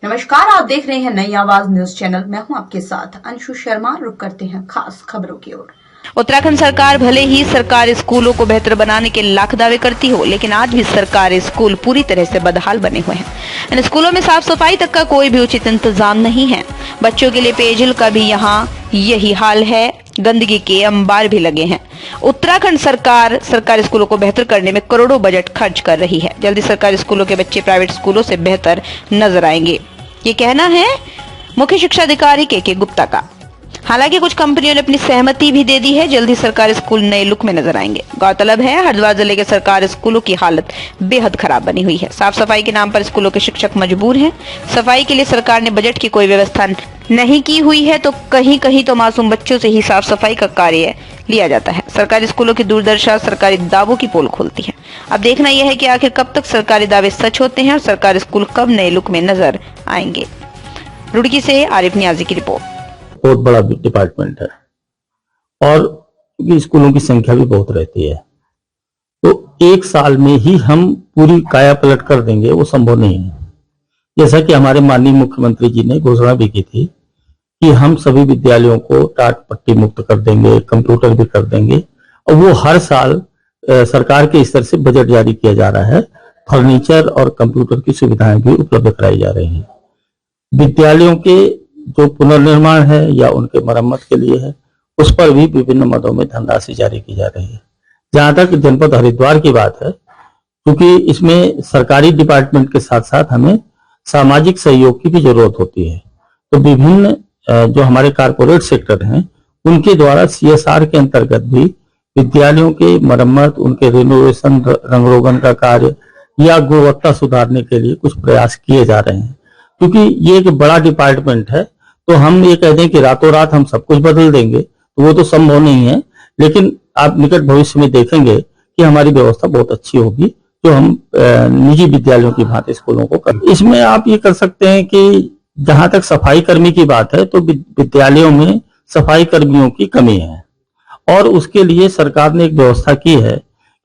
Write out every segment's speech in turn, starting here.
नमस्कार, आप देख रहे हैं नई आवाज न्यूज चैनल। मैं हूं आपके साथ अंशु शर्मा। रुक करते हैं खास खबरों की ओर। उत्तराखंड सरकार भले ही सरकारी स्कूलों को बेहतर बनाने के लाख दावे करती हो, लेकिन आज भी सरकारी स्कूल पूरी तरह से बदहाल बने हुए हैं। इन स्कूलों में साफ सफाई तक का कोई भी उचित इंतजाम नहीं है। बच्चों के लिए पेयजल का भी यहाँ यही हाल है। गंदगी के अंबार भी लगे हैं। उत्तराखंड सरकार सरकारी स्कूलों को बेहतर करने में करोड़ों बजट खर्च कर रही है। जल्दी सरकारी स्कूलों के बच्चे प्राइवेट स्कूलों से बेहतर नजर आएंगे, ये कहना है मुख्य शिक्षा अधिकारी के गुप्ता का। हालांकि कुछ कंपनियों ने अपनी सहमति भी दे दी है। जल्दी सरकारी स्कूल नए लुक में नजर आएंगे। गौरतलब है, हरिद्वार जिले के सरकारी स्कूलों की हालत बेहद खराब बनी हुई है। साफ सफाई के नाम पर स्कूलों के शिक्षक मजबूर हैं। सफाई के लिए सरकार ने बजट की कोई व्यवस्था नहीं की हुई है, तो कहीं कहीं तो मासूम बच्चों से ही साफ सफाई का कार्य लिया जाता है। सरकारी स्कूलों की दुर्दशा सरकारी दावों की पोल खोलती है। अब देखना यह है कि आखिर कब तक सरकारी दावे सच होते हैं और सरकारी स्कूल कब नए लुक में नजर आएंगे। रुड़की से आरिफ नियाजी की रिपोर्ट। बहुत बड़ा डिपार्टमेंट है और क्योंकि स्कूलों की संख्या भी बहुत रहती है, तो एक साल में ही हम पूरी काया पलट कर देंगे, वो संभव नहीं है। जैसा कि हमारे माननीय मुख्यमंत्री जी ने घोषणा भी की थी कि हम सभी विद्यालयों को टाट पट्टी मुक्त कर देंगे, कंप्यूटर भी कर देंगे, और वो हर साल सरकार के स्तर से बजट जारी किया जा रहा है। फर्नीचर और कंप्यूटर की सुविधाएं भी उपलब्ध कराई जा रही हैं। विद्यालयों के जो पुनर्निर्माण है या उनके मरम्मत के लिए है, उस पर भी विभिन्न मदों में धनराशि जारी की जा रही है। जहां तक जनपद हरिद्वार की बात है, क्योंकि इसमें सरकारी डिपार्टमेंट के साथ साथ हमें सामाजिक सहयोग की भी जरूरत होती है, तो विभिन्न जो हमारे कारपोरेट सेक्टर हैं उनके द्वारा CSR के अंतर्गत भी विद्यालयों के मरम्मत, उनके रिनोवेशन, रंग रोगन का कार्य या गुणवत्ता सुधारने के लिए कुछ प्रयास किए जा रहे हैं। क्योंकि ये एक बड़ा डिपार्टमेंट है, तो हम ये कह दें कि रातों रात हम सब कुछ बदल देंगे तो वो तो संभव नहीं है। लेकिन आप निकट भविष्य में देखेंगे कि हमारी व्यवस्था बहुत अच्छी होगी, जो हम निजी विद्यालयों की भांति स्कूलों को कर। इसमें आप ये कर सकते हैं कि जहां तक सफाई कर्मी की बात है, तो विद्यालयों में सफाई कर्मियों की कमी है और उसके लिए सरकार ने एक व्यवस्था की है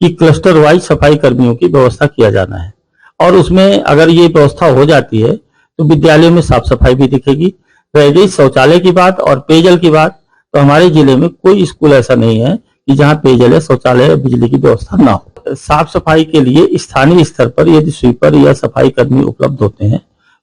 कि क्लस्टर वाइज सफाई कर्मियों की व्यवस्था किया जाना है। और उसमें अगर ये व्यवस्था हो जाती है तो विद्यालयों में साफ सफाई भी दिखेगी। रह गई शौचालय की बात और पेयजल की बात, तो हमारे जिले में कोई स्कूल ऐसा नहीं है कि जहां पेयजल या शौचालय या बिजली की व्यवस्था ना हो। साफ सफाई के लिए स्थानीय स्तर पर यदि स्वीपर या सफाई कर्मी उपलब्ध होते हैं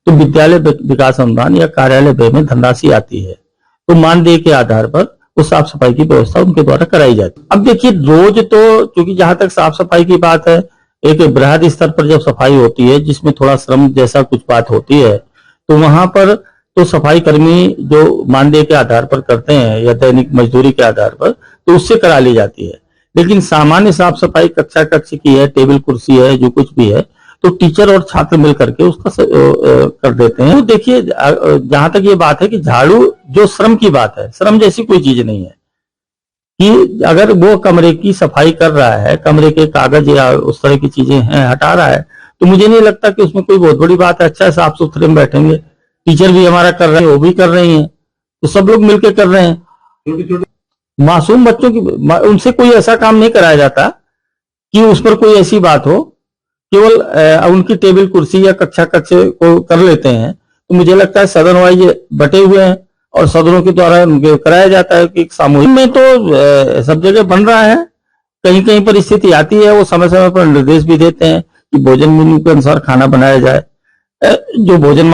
तो विद्यालय विकास अनुदान या कार्यालय व्यय में धनराशि आती है, तो मानदेय के आधार पर वो साफ सफाई की व्यवस्था उनके द्वारा कराई जाती है। अब देखिए, रोज तो क्योंकि जहां तक साफ सफाई की बात है, एक बृहद स्तर पर जब सफाई होती है जिसमें थोड़ा श्रम जैसा कुछ बात होती है, तो वहां पर तो सफाई कर्मी जो मानदेय के आधार पर करते हैं या दैनिक मजदूरी के आधार पर, तो उससे करा ली जाती है। लेकिन सामान्य साफ सफाई कक्षा कक्ष की है, टेबल कुर्सी है, जो कुछ भी है, तो टीचर और छात्र मिल करके उसका कर देते हैं। तो देखिए, जहां तक ये बात है कि झाड़ू जो श्रम की बात है, श्रम जैसी कोई चीज नहीं है कि अगर वो कमरे की सफाई कर रहा है, कमरे के कागज या उस तरह की चीजें हैं हटा रहा है, तो मुझे नहीं लगता कि उसमें कोई बहुत बड़ी बात है। अच्छा है, साफ सुथरे में बैठेंगे, टीचर भी हमारा कर रहे हैं, वो भी कर रही हैं, तो सब लोग मिलकर कर रहे हैं। छोटे छोटे मासूम बच्चों की उनसे कोई ऐसा काम नहीं कराया जाता कि उस पर कोई ऐसी बात हो। केवल उनकी टेबल कुर्सी या कक्षा कक्ष को कर लेते हैं, तो मुझे लगता है सदन वाइज बटे हुए हैं और सदनों के द्वारा उनके कराया जाता है कि सामूहिक में तो सब जगह बन रहा है। कहीं कहीं पर स्थिति आती है, वो समय समय पर निर्देश भी देते हैं कि भोजन मेन्यू के अनुसार खाना बनाया जाए। जो भोजन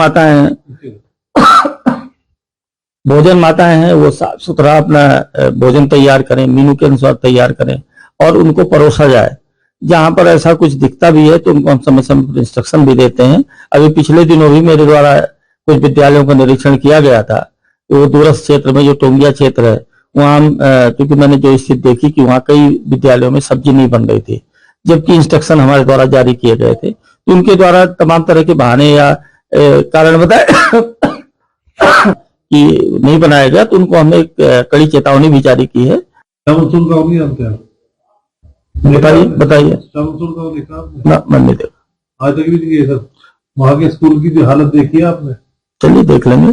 माताएं हैं वो साफ सुथरा अपना भोजन तैयार करें, मेन्यू के अनुसार तैयार करें और उनको परोसा जाए। जहां पर ऐसा कुछ दिखता भी है तो उनको हम समय समय पर इंस्ट्रक्शन भी देते हैं। अभी पिछले दिनों भी मेरे द्वारा कुछ विद्यालयों का निरीक्षण किया गया था, तो वो दूरस्थ क्षेत्र में जो टोंगिया क्षेत्र है, वहां क्योंकि मैंने जो स्थिति देखी कि वहां कई विद्यालयों में सब्जी नहीं बन रही थी, जबकि इंस्ट्रक्शन हमारे द्वारा जारी किए गए थे, तो उनके द्वारा तमाम तरह के बहाने या कारण बताए कि नहीं बनाया गया, तो उनको हमने एक कड़ी चेतावनी भी जारी की है। बताइए ना, मन नहीं देखा। आज तक भी नहीं, सर वहां के स्कूल की जो हालत देखी है आपने? चलिए देख लेंगे।